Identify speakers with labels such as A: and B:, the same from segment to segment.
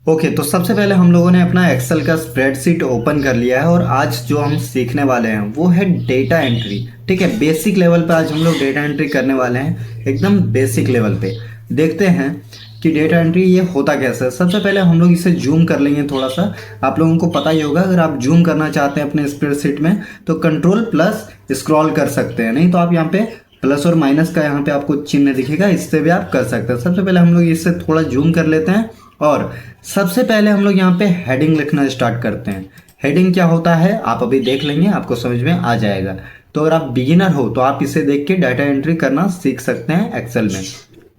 A: Okay, तो सबसे पहले हम लोगों ने अपना एक्सेल का स्प्रेडशीट ओपन कर लिया है और आज जो हम सीखने वाले हैं वो है डेटा एंट्री। ठीक है, बेसिक लेवल पे आज हम लोग डेटा एंट्री करने वाले हैं, एकदम बेसिक लेवल पे। देखते हैं कि डेटा एंट्री ये होता कैसे है। सबसे पहले हम लोग इसे जूम कर लेंगे थोड़ा सा। आप लोगों को पता ही होगा, अगर आप जूम करना चाहते हैं अपने स्प्रेडशीट में तो कंट्रोल प्लस स्क्रॉल कर सकते हैं, नहीं तो आप यहाँ पे प्लस और माइनस का यहाँ पे आपको चिन्ह दिखेगा, इससे भी आप कर सकते हैं। सबसे पहले हम लोग इससे थोड़ा जूम कर लेते हैं और सबसे पहले हम लोग यहाँ पे हेडिंग लिखना स्टार्ट करते हैं। हेडिंग क्या होता है आप अभी देख लेंगे, आपको समझ में आ जाएगा। तो अगर आप बिगिनर हो तो आप इसे देख के डाटा एंट्री करना सीख सकते हैं एक्सेल में।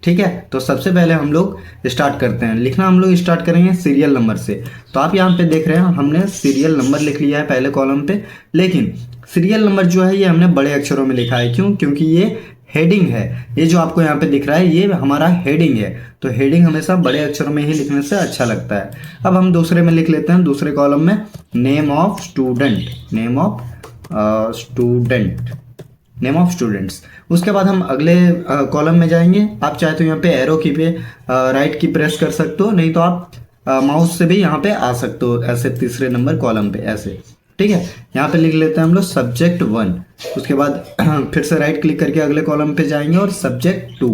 A: ठीक है, तो सबसे पहले हम लोग स्टार्ट करते हैं। लिखना हम लोग स्टार्ट करेंगे सीरियल नंबर से। तो आप यहाँ पे देख रहे हैं हमने सीरियल नंबर लिख लिया है पहले कॉलम पे, लेकिन सीरियल नंबर जो है ये हमने बड़े अक्षरों में लिखा है। क्यों? क्योंकि ये हेडिंग है। ये जो आपको यहाँ पे दिख रहा है ये हमारा हेडिंग है, तो हेडिंग हमेशा बड़े अक्षरों में ही लिखने से अच्छा लगता है। अब हम दूसरे में लिख लेते हैं, दूसरे कॉलम में name of student, name of student, name of students. उसके बाद हम अगले कॉलम में जाएंगे। आप चाहे तो यहाँ पे एरो की पे राइट की प्रेस कर सकते हो, नहीं तो आप माउस से भी यहाँ पे आ सकते हो, ऐसे तीसरे नंबर कॉलम पे ऐसे। ठीक है, यहाँ पे लिख लेते हैं हम लोग सब्जेक्ट 1। उसके बाद फिर से राइट क्लिक करके अगले कॉलम पे जाएंगे और सब्जेक्ट 2,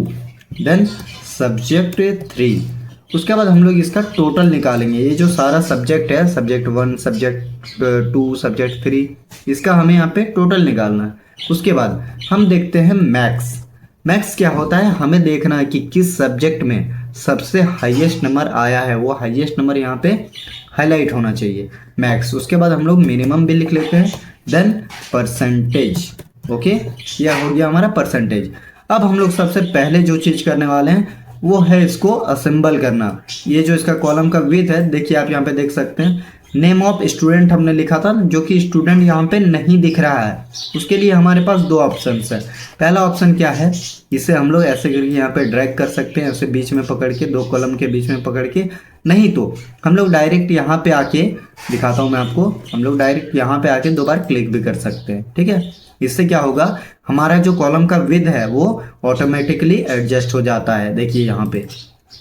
A: देन सब्जेक्ट 3। उसके बाद हम लोग इसका टोटल निकालेंगे। ये जो सारा सब्जेक्ट है, सब्जेक्ट 1, सब्जेक्ट 2, सब्जेक्ट 3, इसका हमें यहाँ पे टोटल निकालना है। उसके बाद हम देखते हैं मैक्स। मैक्स क्या होता है, हमें देखना है कि किस सब्जेक्ट में सबसे हाईएस्ट नंबर आया है, वो हाईएस्ट नंबर यहाँ पे हाईलाइट होना चाहिए, मैक्स। उसके बाद हम लोग मिनिमम भी लिख लेते हैं, देन परसेंटेज। ओके, यह हो गया हमारा परसेंटेज। अब हम लोग सबसे पहले जो चीज़ करने वाले हैं वो है इसको असेंबल करना। ये जो इसका कॉलम का विड्थ है, देखिए आप यहाँ पे देख सकते हैं नेम ऑफ स्टूडेंट हमने लिखा था, जो कि स्टूडेंट यहाँ पे नहीं दिख रहा है। उसके लिए हमारे पास दो ऑप्शंस है। पहला ऑप्शन क्या है, इसे हम लोग ऐसे करके यहाँ पे ड्रैग कर सकते हैं, ऐसे बीच में पकड़ के, दो कॉलम के बीच में पकड़ के। नहीं तो हम लोग डायरेक्ट यहाँ पे आके, दिखाता हूँ मैं आपको, हम लोग डायरेक्ट यहाँ पे आके दो बार क्लिक भी कर सकते हैं। ठीक है, इससे क्या होगा, हमारा जो कॉलम का विड्थ है वो ऑटोमेटिकली एडजस्ट हो जाता है। देखिए यहाँ पे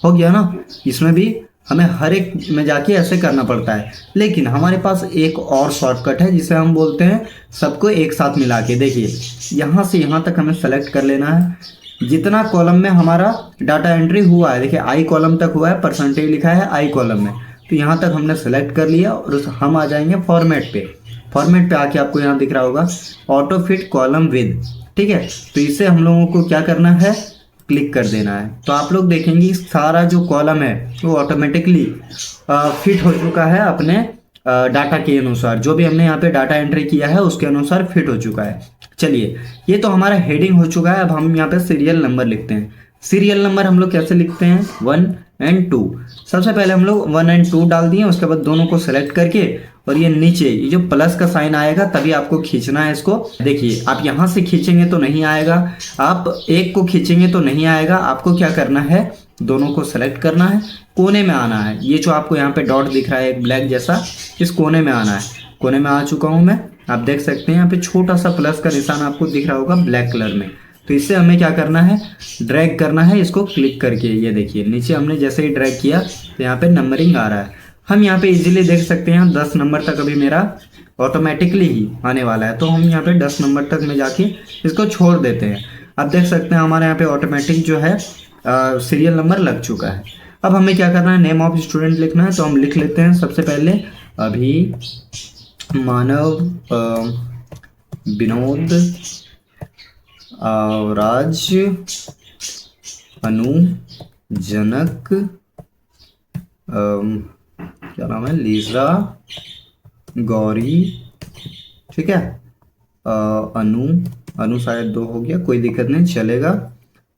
A: हो गया ना। इसमें भी हमें हर एक में जाके ऐसे करना पड़ता है, लेकिन हमारे पास एक और शॉर्टकट है जिसे हम बोलते हैं सबको एक साथ मिला के। देखिए यहाँ से यहाँ तक हमें सेलेक्ट कर लेना है, जितना कॉलम में हमारा डाटा एंट्री हुआ है। देखिए आई कॉलम तक हुआ है, परसेंटेज लिखा है आई कॉलम में, तो यहाँ तक हमने सेलेक्ट कर लिया और हम आ जाएंगे फॉर्मेट पे। फॉर्मेट पे आके आपको यहाँ दिख रहा होगा ऑटो फिट कॉलम विद। ठीक है, तो इसे हम लोगों को क्या करना है, क्लिक कर देना है। तो आप लोग देखेंगे सारा जो कॉलम है वो ऑटोमेटिकली फिट हो चुका है अपने डाटा के अनुसार। जो भी हमने यहाँ पे डाटा एंट्री किया है उसके अनुसार फिट हो चुका है। चलिए, ये तो हमारा हेडिंग हो चुका है। अब हम यहाँ पे सीरियल नंबर लिखते हैं। सीरियल नंबर हम लोग कैसे लिखते हैं, 1 और 2। सबसे पहले हम लोग 1 और 2 डाल दिए। उसके बाद दोनों को सेलेक्ट करके और ये नीचे ये जो प्लस का साइन आएगा तभी आपको खींचना है इसको। देखिए आप यहाँ से खींचेंगे तो नहीं आएगा, आप एक को खींचेंगे तो नहीं आएगा। आपको क्या करना है, दोनों को सेलेक्ट करना है, कोने में आना है। ये जो आपको यहाँ पे डॉट दिख रहा है एक ब्लैक जैसा, इस कोने में आना है। कोने में आ चुका हूँ मैं, आप देख सकते हैं यहाँ पे छोटा सा प्लस का निशान आपको दिख रहा होगा ब्लैक कलर में। तो इससे हमें क्या करना है, ड्रैग करना है इसको क्लिक करके। ये देखिए नीचे हमने जैसे ही ड्रैग किया तो यहाँ पे नंबरिंग आ रहा है। हम यहाँ पे इजीली देख सकते हैं 10 नंबर तक अभी मेरा ऑटोमेटिकली ही आने वाला है। तो हम यहाँ पे 10 नंबर तक में जाके इसको छोड़ देते हैं। आप देख सकते हैं हमारे यहाँ पे ऑटोमेटिक जो है सीरियल नंबर लग चुका है। अब हमें क्या करना है, नेम ऑफ स्टूडेंट लिखना है। तो हम लिख लेते हैं सबसे पहले अभी मानव, विनोद, राज, अनु, जनक, क्या नाम है, लीजा, गौरी। ठीक है, अनु शायद 2 हो गया, कोई दिक्कत नहीं चलेगा,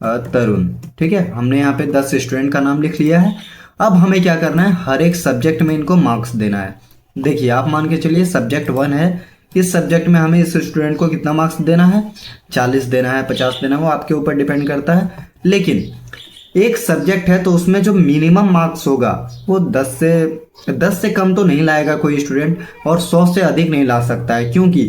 A: तरुण। ठीक है, हमने यहाँ पे 10 स्टूडेंट का नाम लिख लिया है। अब हमें क्या करना है, हर एक सब्जेक्ट में इनको मार्क्स देना है। देखिए आप मान के चलिए सब्जेक्ट 1 है, इस सब्जेक्ट में हमें इस स्टूडेंट को कितना मार्क्स देना है, 40 देना है, 50 देना है, वो आपके ऊपर डिपेंड करता है। लेकिन एक सब्जेक्ट है तो उसमें जो मिनिमम मार्क्स होगा वो 10 से कम तो नहीं लाएगा कोई स्टूडेंट, और 100 से अधिक नहीं ला सकता है, क्योंकि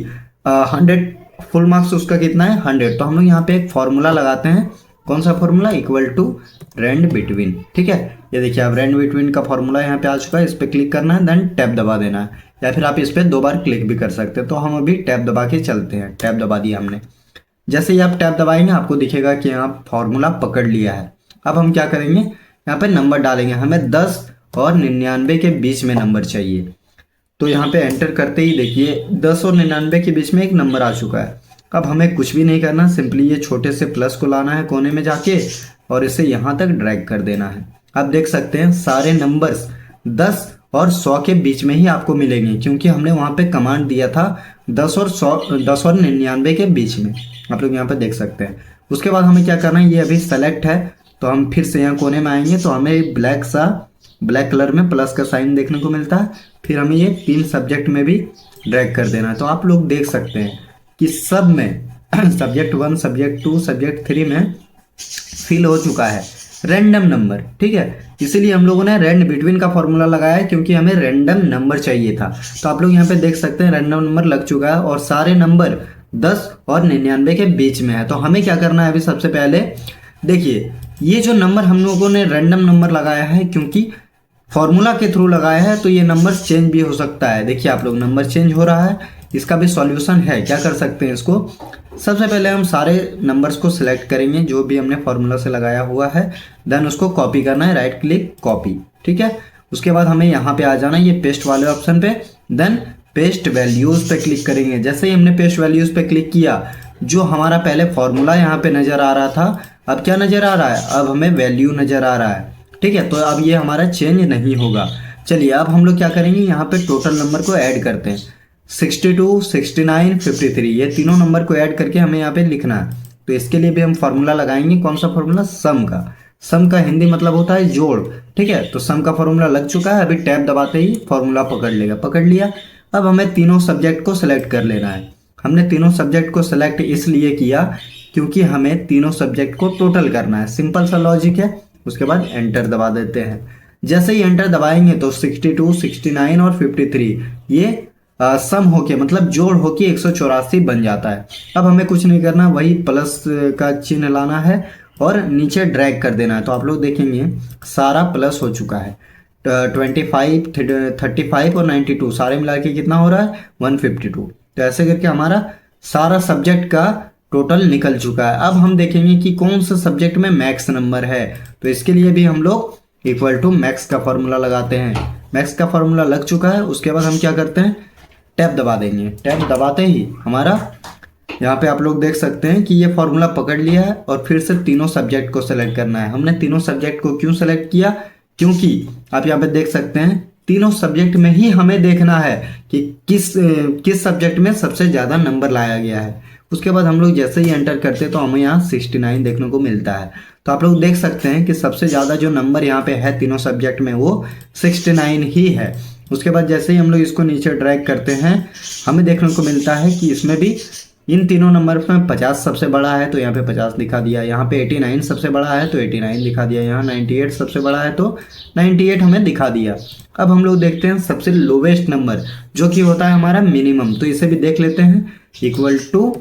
A: 100 फुल मार्क्स उसका कितना है, 100। तो हम लोग यहाँ पे एक फॉर्मूला लगाते हैं। कौन सा फॉर्मूला, इक्वल टू रेंड बिटवीन। ठीक है, ये देखिए अब रेंज बिटवीन का फॉर्मूला यहाँ पे आ चुका है, इस पर क्लिक करना है, देन टैब दबा देना है, या फिर आप इस पर 2 बार क्लिक भी कर सकते हैं। तो हम अभी टैब दबा के चलते हैं, टैब दबा दिया हमने। जैसे ही आप टैब दबाएंगे आपको दिखेगा कि यहाँ फॉर्मूला पकड़ लिया है। अब हम क्या करेंगे, यहाँ पे नंबर डालेंगे, हमें 10 और 99 के बीच में नंबर चाहिए। तो यहाँ पे एंटर करते ही देखिए 10 और 99 के बीच में एक नंबर आ चुका है। अब हमें कुछ भी नहीं करना, सिंपली ये छोटे से प्लस को लाना है कोने में जाके और इसे यहाँ तक ड्रैग कर देना है। आप देख सकते हैं सारे नंबर्स 10 और 100 के बीच में ही आपको मिलेंगे, क्योंकि हमने वहाँ पे कमांड दिया था 10 और 99 के बीच में। आप लोग यहाँ पे देख सकते हैं। उसके बाद हमें क्या करना है, ये अभी सेलेक्ट है तो हम फिर से यहाँ कोने में आएंगे तो हमें ब्लैक कलर में प्लस का साइन देखने को मिलता है। फिर हमें ये 3 सब्जेक्ट में भी ड्रैग कर देना है। तो आप लोग देख सकते हैं कि सब में सब्जेक्ट 1, सब्जेक्ट 2, सब्जेक्ट 3 में फिल हो चुका है रैंडम नंबर। ठीक है, इसीलिए हम लोगों ने रेंज बिटवीन का फॉर्मूला लगाया है, क्योंकि हमें रैंडम नंबर चाहिए था। तो आप लोग यहाँ पे देख सकते हैं रैंडम नंबर लग चुका है और सारे नंबर 10 और 99 के बीच में है। तो हमें क्या करना है, अभी सबसे पहले देखिए ये जो नंबर हम लोगों ने रैंडम नंबर लगाया है, क्योंकि फॉर्मूला के थ्रू लगाया है तो ये नंबर चेंज भी हो सकता है। देखिए आप लोग नंबर चेंज हो रहा है, इसका भी सॉल्यूशन है। क्या कर सकते हैं इसको, सबसे पहले हम सारे नंबर्स को सिलेक्ट करेंगे जो भी हमने फॉर्मूला से लगाया हुआ है, देन उसको कॉपी करना है, राइट क्लिक कॉपी। ठीक है, उसके बाद हमें यहाँ पे आ जाना है ये पेस्ट वाले ऑप्शन पे, देन पेस्ट वैल्यूज पे क्लिक करेंगे। जैसे ही हमने पेस्ट वैल्यूज पे क्लिक किया, जो हमारा पहले फॉर्मूला यहाँ पे नजर आ रहा था अब क्या नजर आ रहा है, अब हमें वैल्यू नजर आ रहा है। ठीक है, तो अब ये हमारा चेंज नहीं होगा। चलिए अब हम लोग क्या करेंगे, यहाँ पे टोटल नंबर को ऐड करते हैं। 62, 69, 53 ये तीनों नंबर को ऐड करके हमें यहाँ पे लिखना है। तो इसके लिए भी हम फॉर्मूला लगाएंगे। कौन सा फॉर्मूला, सम का। सम का हिंदी मतलब होता है जोड़। ठीक है, तो सम का फॉर्मूला लग चुका है। अभी टैब दबाते ही फॉर्मूला पकड़ लेगा, पकड़ लिया। अब हमें तीनों सब्जेक्ट को सिलेक्ट कर लेना है। हमने तीनों सब्जेक्ट को सिलेक्ट इसलिए किया क्योंकि हमें तीनों सब्जेक्ट को टोटल करना है। सिंपल सा लॉजिक है। उसके बाद एंटर दबा देते हैं। जैसे ही एंटर दबाएंगे तो 62, 69 और 53 ये सम होके मतलब जोड़ होके 184 बन जाता है। अब हमें कुछ नहीं करना, वही प्लस का चिन्ह लाना है और नीचे ड्रैग कर देना है। तो आप लोग देखेंगे सारा प्लस हो चुका है। 25, 35 और 92 सारे मिला के कितना हो रहा है, 152। तो ऐसे करके हमारा सारा सब्जेक्ट का टोटल निकल चुका है। अब हम देखेंगे कि कौन सा सब्जेक्ट में मैक्स नंबर है। तो इसके लिए भी हम लोग इक्वल टू मैक्स का फॉर्मूला लगाते हैं। मैक्स का फॉर्मूला लग चुका है। उसके बाद हम क्या करते हैं, टैब दबा देंगे। टैब दबाते ही हमारा यहाँ पे आप लोग देख सकते हैं कि ये फॉर्मूला पकड़ लिया है और फिर से तीनों सब्जेक्ट को सेलेक्ट करना है। हमने तीनों सब्जेक्ट को क्यों सेलेक्ट किया, क्योंकि आप यहाँ पे देख सकते हैं तीनों सब्जेक्ट में ही हमें देखना है कि किस सब्जेक्ट में सबसे ज़्यादा नंबर लाया गया है। उसके बाद हम लोग जैसे ही एंटर करते हैं तो हमें यहाँ 69 देखने को मिलता है। तो आप लोग देख सकते हैं कि सबसे ज़्यादा जो नंबर यहाँ पे है तीनों सब्जेक्ट में वो 69 ही है। उसके बाद जैसे ही हम लोग इसको नीचे ड्रैग करते हैं हमें देखने को मिलता है कि इसमें भी इन तीनों नंबर में 50 सबसे बड़ा है तो यहाँ पे 50 दिखा दिया। यहाँ पे 89 सबसे बड़ा है तो 89 दिखा दिया। यहाँ 98 सबसे बड़ा है तो 98 हमें दिखा दिया। अब हम लोग देखते हैं सबसे लोवेस्ट नंबर जो कि होता है हमारा मिनिमम। तो इसे भी देख लेते हैं। इक्वल टू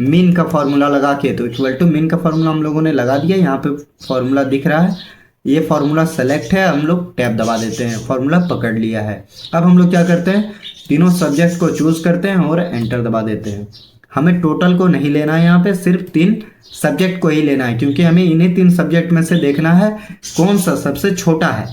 A: मीन का फॉर्मूला लगा के, तो इक्वल टू मीन का फॉर्मूला हम लोगों ने लगा दिया। यहाँ पे फॉर्मूला दिख रहा है, ये फॉर्मूला सेलेक्ट है। हम लोग टैब दबा देते हैं, फॉर्मूला पकड़ लिया है। अब हम लोग क्या करते हैं, तीनों सब्जेक्ट को चूज करते हैं और एंटर दबा देते हैं। हमें टोटल को नहीं लेना है, यहाँ पे सिर्फ 3 सब्जेक्ट को ही लेना है, क्योंकि हमें इन्हीं 3 सब्जेक्ट में से देखना है कौन सा सबसे छोटा है।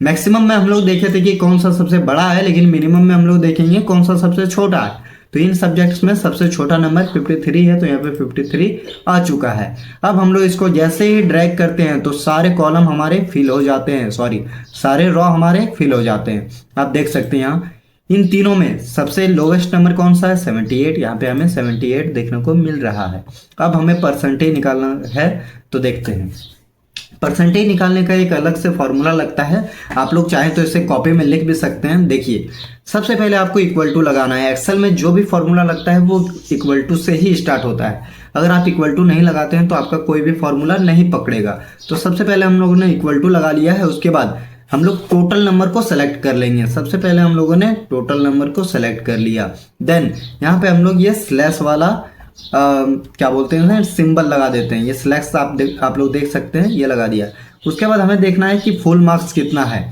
A: मैक्सिमम में हम लोग देखे थे कि कौन सा सबसे बड़ा है, लेकिन मिनिमम में हम लोग देखेंगे कौन सा सबसे छोटा है। तो इन सब्जेक्ट्स में सबसे छोटा नंबर 53 है, तो यहाँ पे 53 आ चुका है। अब हम लोग इसको जैसे ही ड्रैग करते हैं तो सारे कॉलम हमारे फिल हो जाते हैं, सारे रो हमारे फिल हो जाते हैं। आप देख सकते हैं यहाँ इन तीनों में सबसे लोवेस्ट नंबर कौन सा है, 78। यहाँ पे हमें 78 देखने को मिल रहा है। अब हमें परसेंटेज निकालना है, तो देखते हैं। परसेंटेज निकालने का एक अलग से फॉर्मूला लगता है। आप लोग चाहें तो इसे कॉपी में लिख भी सकते हैं। देखिए सबसे पहले आपको इक्वल टू लगाना है। एक्सेल में जो भी फॉर्मूला लगता है वो इक्वल टू से ही स्टार्ट होता है। अगर आप इक्वल टू नहीं लगाते हैं तो आपका कोई भी फॉर्मूला नहीं पकड़ेगा। तो सबसे पहले हम लोगों ने इक्वल टू लगा लिया है। उसके बाद हम लोग टोटल नंबर को सेलेक्ट कर लेंगे। सबसे पहले हम लोगों ने टोटल नंबर को सेलेक्ट कर लिया। देन यहाँ पे हम लोग ये स्लैश वाला क्या बोलते हैं सिंबल लगा देते हैं। ये स्लैश आप लोग देख सकते हैं, ये लगा दिया। उसके बाद हमें देखना है कि फुल मार्क्स कितना है।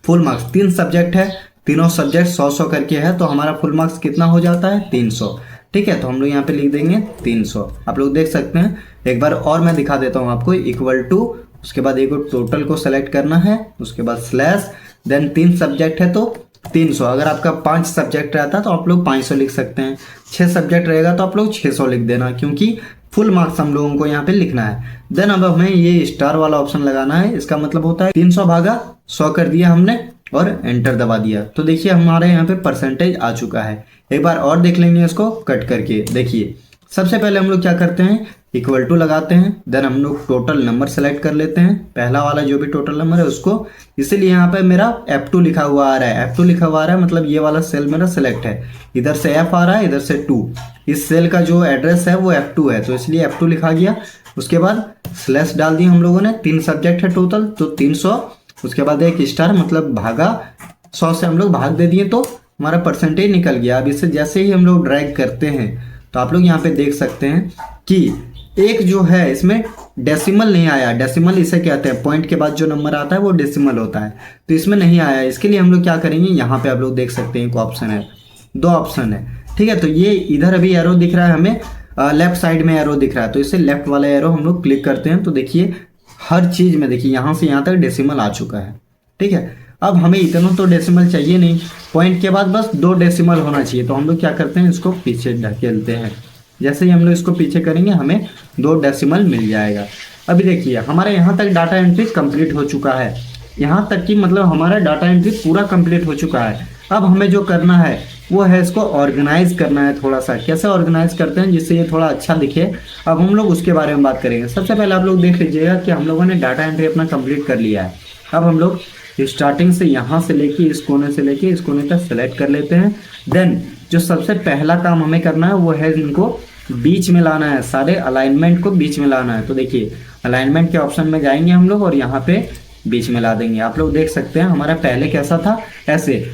A: फुल मार्क्स 3 सब्जेक्ट है, तीनों सब्जेक्ट 100-100 करके है, तो हमारा फुल मार्क्स कितना हो जाता है 300। ठीक है, तो हम लोग यहाँ पे लिख देंगे 300। आप लोग देख सकते हैं, एक बार और मैं दिखा देता हूँ आपको, इक्वल टू, उसके बाद एक टोटल को सेलेक्ट करना है, उसके बाद स्लैश, देन 3 सब्जेक्ट है तो 300। अगर आपका 5 सब्जेक्ट रहता तो आप लोग 500 लिख सकते हैं, 6 सब्जेक्ट रहेगा तो आप लोग 600 लिख देना, क्योंकि फुल मार्क्स हम लोगों को यहाँ पे लिखना है। देन अब हमें ये स्टार वाला ऑप्शन लगाना है, इसका मतलब होता है 300 भागा 100 कर दिया हमने और एंटर दबा दिया, तो देखिए हमारे यहाँ पे परसेंटेज आ चुका है। एक बार और देख लेंगे इसको कट करके। देखिए सबसे पहले हम लोग क्या करते हैं, इक्वल टू लगाते हैं, देन हम लोग टोटल नंबर सेलेक्ट कर लेते हैं, पहला वाला जो भी टोटल नंबर है उसको। इसीलिए यहाँ पे मेरा F2 लिखा हुआ आ रहा है, F2 लिखा हुआ आ रहा है मतलब ये वाला सेल मेरा सेलेक्ट है, इधर से F आ रहा है, इधर से 2, इस सेल का जो एड्रेस है वो F2 है, तो इसलिए F2 लिखा गया। उसके बाद स्लैश डाल दिया हम लोगों ने, 3 सब्जेक्ट है टोटल तो 300, उसके बाद एक स्टार मतलब भागा 100 से हम लोग भाग दे दिए तो हमारा परसेंटेज निकल गया। अब इसे जैसे ही हम लोग ड्रैग करते हैं तो आप लोग यहाँ पे देख सकते हैं कि एक जो है इसमें डेसिमल नहीं आया। डेसिमल इसे कहते हैं, पॉइंट के बाद जो नंबर आता है वो डेसिमल होता है, तो इसमें नहीं आया। इसके लिए हम लोग क्या करेंगे, यहाँ पे आप लोग देख सकते हैं एक ऑप्शन है, 2 ऑप्शन है। ठीक है, तो ये इधर अभी एरो दिख रहा है हमें, लेफ्ट साइड में एरो दिख रहा है, तो इसे लेफ्ट वाला एरो हम लोग क्लिक करते हैं तो देखिए हर चीज में देखिए यहाँ से यहाँ तक डेसिमल आ चुका है। ठीक है, अब हमें इतना तो डेसिमल चाहिए नहीं, पॉइंट के बाद बस 2 डेसिमल होना चाहिए, तो हम लोग क्या करते हैं इसको पीछे ढकेलते हैं। जैसे ही हम लोग इसको पीछे करेंगे हमें 2 डेसिमल मिल जाएगा। अभी देखिए हमारे यहाँ तक डाटा एंट्री कंप्लीट हो चुका है, यहाँ तक कि मतलब हमारा डाटा एंट्री पूरा कंप्लीट हो चुका है। अब हमें जो करना है वो है इसको ऑर्गेनाइज करना है थोड़ा सा। कैसे ऑर्गेनाइज करते हैं जिससे ये थोड़ा अच्छा दिखे, अब हम लोग उसके बारे में बात करेंगे। सबसे पहले आप लोग देख लीजिएगा कि हम लोगों ने डाटा एंट्री अपना कंप्लीट कर लिया है। अब हम लोग स्टार्टिंग से यहाँ से लेके इस कोने से लेके इस कोने तक सेलेक्ट कर लेते हैं। देन जो सबसे पहला काम हमें करना है वो है इनको बीच में लाना है, सारे अलाइनमेंट को बीच में लाना है। तो देखिए अलाइनमेंट के ऑप्शन में जाएंगे हम लोग और यहाँ पे बीच में ला देंगे। आप लोग देख सकते हैं हमारा पहले कैसा था, ऐसे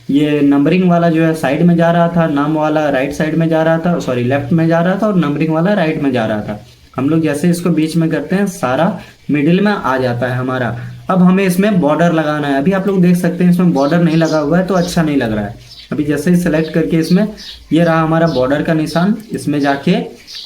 A: ये नंबरिंग वाला जो है साइड में जा रहा था, नाम वाला राइट साइड में जा रहा था, सॉरी लेफ्ट में जा रहा था, और नंबरिंग वाला राइट में जा रहा था। हम लोग जैसे इसको बीच में करते हैं सारा मिडिल में आ जाता है हमारा। अब हमें इसमें बॉर्डर लगाना है। अभी आप लोग देख सकते हैं इसमें बॉर्डर नहीं लगा हुआ है तो अच्छा नहीं लग रहा है। अभी जैसे ही सेलेक्ट करके इसमें ये रहा हमारा बॉर्डर का निशान, इसमें जाके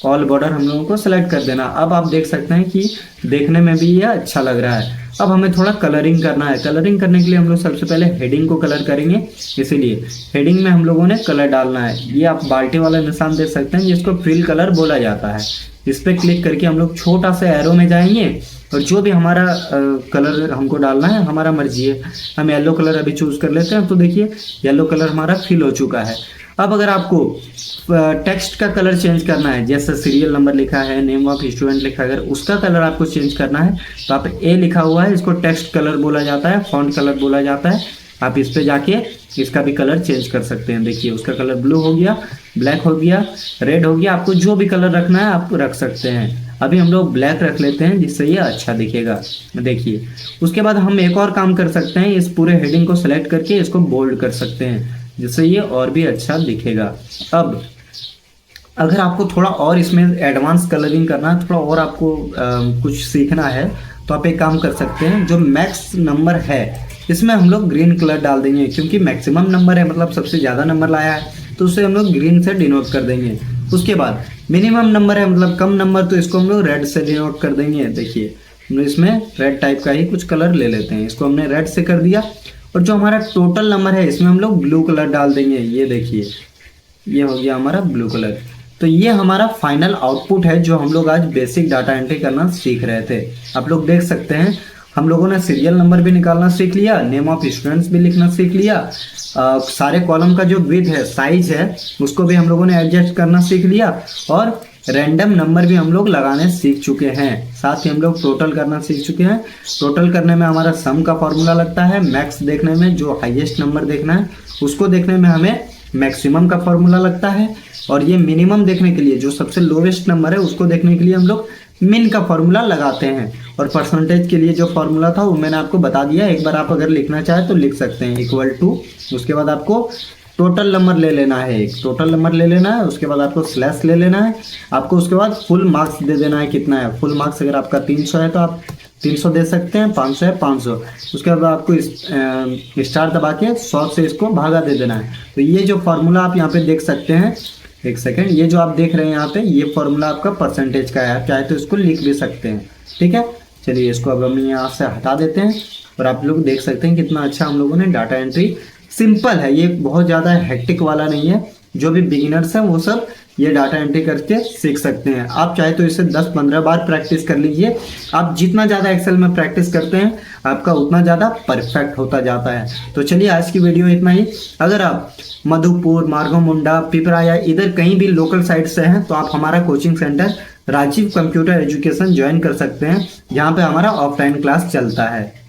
A: ऑल बॉर्डर हम लोगों को सेलेक्ट कर देना। अब आप देख सकते हैं कि देखने में भी ये अच्छा लग रहा है। अब हमें थोड़ा कलरिंग करना है। कलरिंग करने के लिए हम लोग सबसे पहले हेडिंग को कलर करेंगे, इसीलिए हेडिंग में हम लोगों ने कलर डालना है। ये आप बाल्टी वाला निशान देख सकते हैं जिसको फिल कलर बोला जाता है। इस पर क्लिक करके हम लोग छोटा सा एरो में जाएंगे और जो भी हमारा कलर हमको डालना है, हमारा मर्जी है, हम येलो कलर अभी चूज कर लेते हैं। तो देखिए येलो कलर हमारा फिल हो चुका है। अब अगर आपको टेक्स्ट का कलर चेंज करना है, जैसे सीरियल नंबर लिखा है, नेम ऑफ स्टूडेंट लिखा है, अगर उसका कलर आपको चेंज करना है तो आप ए लिखा हुआ है, इसको टेक्स्ट कलर बोला जाता है, फॉन्ट कलर बोला जाता है। आप इस पे जाके इसका भी कलर चेंज कर सकते हैं। देखिए उसका कलर ब्लू हो गया, ब्लैक हो गया, रेड हो गया। आपको जो भी कलर रखना है आप रख सकते हैं। अभी हम लोग ब्लैक रख लेते हैं जिससे ये अच्छा दिखेगा। देखिए उसके बाद हम एक और काम कर सकते हैं, इस पूरे हेडिंग को सेलेक्ट करके इसको बोल्ड कर सकते हैं जिससे ये और भी अच्छा दिखेगा। अब अगर आपको थोड़ा और इसमें एडवांस कलरिंग करना है, थोड़ा और आपको कुछ सीखना है, तो आप एक काम कर सकते हैं। जो मैक्स नंबर है इसमें हम लोग ग्रीन कलर डाल देंगे, क्योंकि मैक्सिमम नंबर है, मतलब सबसे ज़्यादा नंबर लाया है, तो उसे हम लोग ग्रीन से डिनोट कर देंगे। उसके बाद मिनिमम नंबर है, मतलब कम नंबर, तो इसको हम लोग रेड से डिनोट कर देंगे। देखिए हम लोग इसमें रेड टाइप का ही कुछ कलर ले लेते हैं, इसको हमने रेड से कर दिया। और जो हमारा टोटल नंबर है इसमें हम लोग ब्लू कलर डाल देंगे। ये देखिए ये हो गया हमारा ब्लू कलर। तो ये हमारा फाइनल आउटपुट है जो हम लोग आज बेसिक डाटा एंट्री करना सीख रहे थे। आप लोग देख सकते हैं हम लोगों ने सीरियल नंबर भी निकालना सीख लिया, नेम ऑफ स्टूडेंट्स भी लिखना सीख लिया, सारे कॉलम का जो विड्थ है, साइज है, उसको भी हम लोगों ने एडजस्ट करना सीख लिया, और रैंडम नंबर भी हम लोग लगाने सीख चुके हैं। साथ ही हम लोग टोटल करना सीख चुके हैं। टोटल करने में हमारा सम का फॉर्मूला लगता है, मैक्स देखने में जो हाईएस्ट नंबर देखना है उसको देखने में हमें मैक्सिमम का फॉर्मूला लगता है, और ये मिनिमम देखने के लिए जो सबसे लोवेस्ट नंबर है उसको देखने के लिए हम लोग मिन का फॉर्मूला लगाते हैं। और परसेंटेज के लिए जो फॉर्मूला था वो मैंने आपको बता दिया, एक बार आप अगर लिखना चाहे तो लिख सकते हैं, इक्वल टू, उसके बाद आपको टोटल नंबर ले लेना है, एक टोटल नंबर ले लेना है, उसके बाद आपको स्लैश ले लेना है, आपको उसके बाद फुल मार्क्स दे देना है। कितना है फुल मार्क्स, अगर आपका 300 है तो आप 300 दे सकते हैं, 500 है 500। उसके बाद आपको स्टार दबा के 100 से इसको भागा दे देना है। तो ये जो फार्मूला आप यहाँ पे देख सकते हैं, एक सेकेंड, ये जो आप देख रहे हैं यहाँ पे, ये फार्मूला आपका परसेंटेज का है, आप चाहे तो इसको लिख भी सकते हैं। ठीक है, चलिए इसको अब हम यहाँ से हटा देते हैं। और आप लोग देख सकते हैं कितना अच्छा हम लोगों ने डाटा एंट्री, सिंपल है ये, बहुत ज़्यादा हेक्टिक वाला नहीं है। जो भी बिगिनर्स हैं वो सब ये डाटा एंट्री करके सीख सकते हैं। आप चाहे तो इसे 10-15 बार प्रैक्टिस कर लीजिए। आप जितना ज़्यादा एक्सेल में प्रैक्टिस करते हैं आपका उतना ज़्यादा परफेक्ट होता जाता है। तो चलिए आज की वीडियो इतना ही। अगर आप मधुपुर, मार्गोमुंडा, पिपरा या इधर कहीं भी लोकल साइड से हैं तो आप हमारा coaching centre Rajiv computer education join कर सकते हैं, जहाँ पे हमारा ऑफलाइन क्लास चलता है।